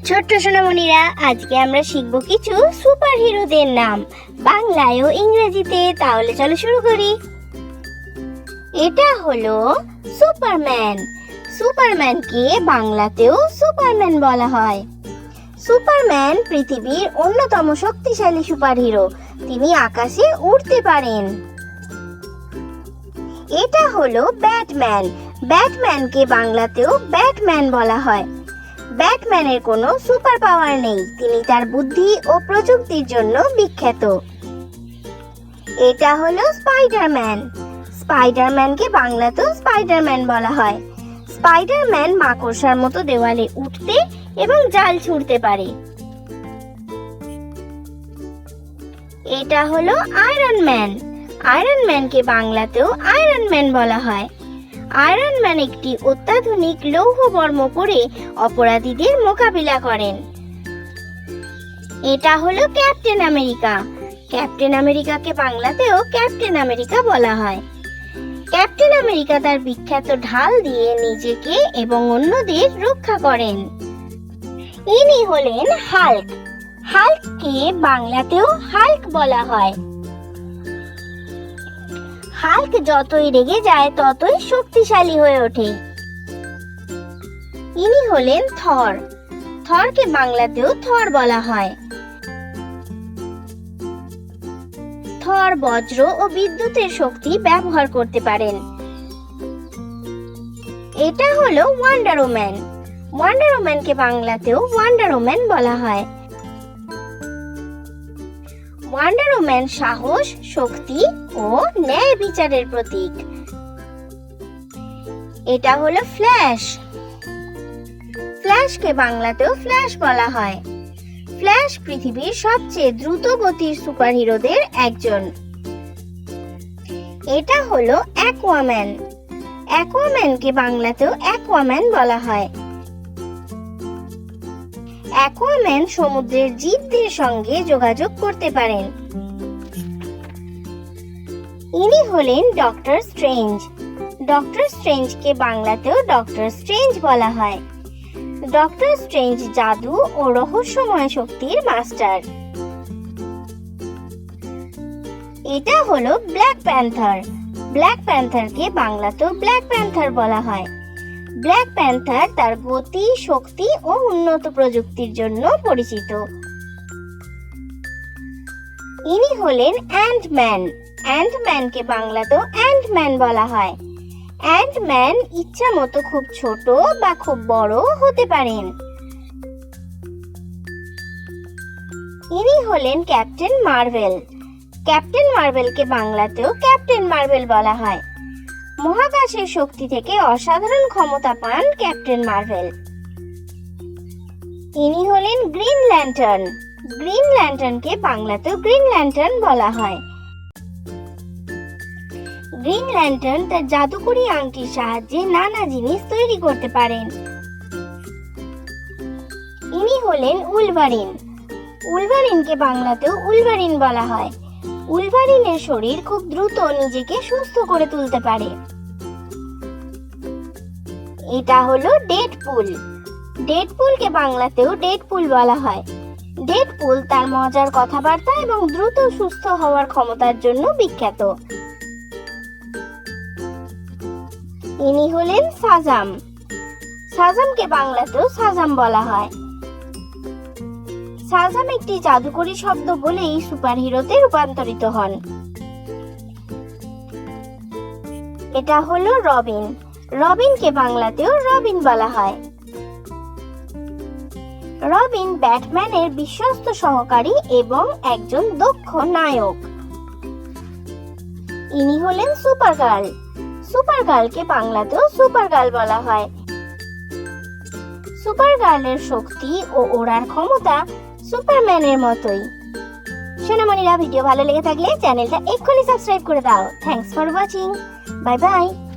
ছোট্ট সোনামণিরা, আজকে আমরা শিখব কিছু সুপার হিরোদের নাম বাংলায় ও ইংরেজিতে। তাহলে চলো শুরু করি। এটা হলো সুপারম্যান। সুপারম্যানকে বাংলাতেও সুপারম্যান বলা হয়। সুপারম্যান পৃথিবীর অন্যতম শক্তিশালী সুপার হিরো। তিনি আকাশে উড়তে পারেন। এটা হলো ব্যাটম্যান। ব্যাটম্যানকে বাংলাতেও ব্যাটম্যান বলা হয়। ব্যাটম্যানের কোনো সুপার পাওয়ার নেই, তিনি তার বুদ্ধি ও প্রযুক্তির জন্য বিখ্যাত। এটা হলো স্পাইডারম্যান। স্পাইডারম্যানকে বাংলাতেও স্পাইডারম্যান বলা হয়। স্পাইডারম্যান মাকড়সার মতো দেওয়ালে উঠতে এবং জাল ছুঁড়তে পারে। এটা হলো আয়রন ম্যান। আয়রন ম্যানকে বাংলাতেও আয়রন ম্যান বলা হয়। আয়রন ম্যান একটি অত্যাধুনিক লৌহ বর্ম পরে অপরাধীদের মোকাবিলা করেন। এটা হলো ক্যাপ্টেন আমেরিকা। ক্যাপ্টেন আমেরিকাকে বাংলাতেও ক্যাপ্টেন আমেরিকা বলা হয়। ক্যাপ্টেন আমেরিকা তার বিখ্যাত ঢাল দিয়ে নিজেকে এবং অন্যদের রক্ষা করেন। ইনি হলেন হাল্ক। হাল্ককে বাংলাতেও হাল্ক বলা হয়। হাল্ক যতই রেগে যায় ততই শক্তিশালী হয়ে ওঠে। ইনি হলেন থর। থরকে বাংলাতেও থর বলা হয়। থর বজ্র ও বিদ্যুতের শক্তি ব্যবহার করতে পারেন। এটা হলো ওয়ান্ডার ওম্যান। ওয়ান্ডার ওম্যানকে বাংলাতেও ওয়ান্ডার ওম্যান বলা হয়। ওয়ান্ডার ওম্যান সাহস, শক্তি ও ন্যায় বিচারের প্রতীক। এটা হলো ফ্ল্যাশ। ফ্ল্যাশকে বাংলাতেও ফ্ল্যাশ বলা হয়। ফ্ল্যাশ পৃথিবীর সবচেয়ে দ্রুত গতির সুপারহিরোদের একজন। এটা হলো অ্যাকুয়াম্যান। অ্যাকুয়াম্যানকে বাংলাতেও অ্যাকুয়াম্যান বলা হয়। অ্যাকুয়াম্যান সমুদ্রের জীবদের সঙ্গে যোগাযোগ করতে পারেন। ইনি হলেন ডক্টর স্ট্রেঞ্জ। ডক্টর স্ট্রেঞ্জকে বাংলাতেও ডক্টর স্ট্রেঞ্জ বলা হয়। ডক্টর স্ট্রেঞ্জ জাদু ও রহস্যময় শক্তির মাস্টার। এটা হলো ব্ল্যাক প্যান্থার। ব্ল্যাক প্যান্থারকে বাংলাতেও ব্ল্যাক প্যান্থার বলা হয়। ব্ল্যাক প্যান্থার তার গতি, শক্তি ও উন্নত প্রযুক্তির জন্য পরিচিত। ইনি হলেন অ্যান্টম্যান। অ্যান্টম্যানকে বাংলাতেও অ্যান্টম্যান বলা হয়। অ্যান্টম্যান ইচ্ছা মতো খুব ছোট বা খুব বড় হতে পারেন। ইনি হলেন ক্যাপ্টেন মার্ভেল। ক্যাপ্টেন মার্ভেলকে বাংলাতেও ক্যাপ্টেন মার্ভেল বলা হয়। মহাকাশের শক্তি থেকে অসাধারণ ক্ষমতা পান ক্যাপ্টেন মার্ভেল। ইনি হলেন গ্রিন ল্যান্টার্ন। গ্রিন ল্যান্টার্নকে বাংলাতেও গ্রিন ল্যান্টার্ন বলা হয়। গ্রিন ল্যান্টার্ন তার জাদুকরি আংটির সাহায্যে নানা জিনিস তৈরি করতে পারেন। ইনি হলেন উলভারিন। উলভারিনকে বাংলাতেও উলভারিন বলা হয়। উলভারিনের শরীর খুব দ্রুত নিজেকে সুস্থ করে তুলতে পারে। এটা হলো ডেডপুল। ডেডপুলকে বাংলাতেও ডেডপুল বলা হয়। ডেডপুল তার মজার কথাবার্তা এবং দ্রুত সুস্থ হওয়ার ক্ষমতার জন্য বিখ্যাত। ইনি হলেন সাজাম। সাজামকে বাংলাতেও সাজাম বলা হয়। সাজাম একটি জাদুকরী শব্দ বলেই সুপারহিরোতে রূপান্তরিত হন। এটা হলো রবিন। রবিনকে বাংলাতেও রবিন বলা হয়। রবিন ব্যাটম্যানের বিশ্বস্ত সহকারী এবং একজন দক্ষ নায়ক। ইনি হলেন সুপারগার্ল। সুপারগার্লকে বাংলাতেও সুপারগার্ল বলা হয়। সুপারগার্লের শক্তি ও ওড়ার ক্ষমতা সুপারম্যানের মতোই। সোনামণিরা, ভিডিও ভালো লেগে থাকলে চ্যানেলটা এক্ষুনি সাবস্ক্রাইব করে দাও। Thanks for watching. Bye bye.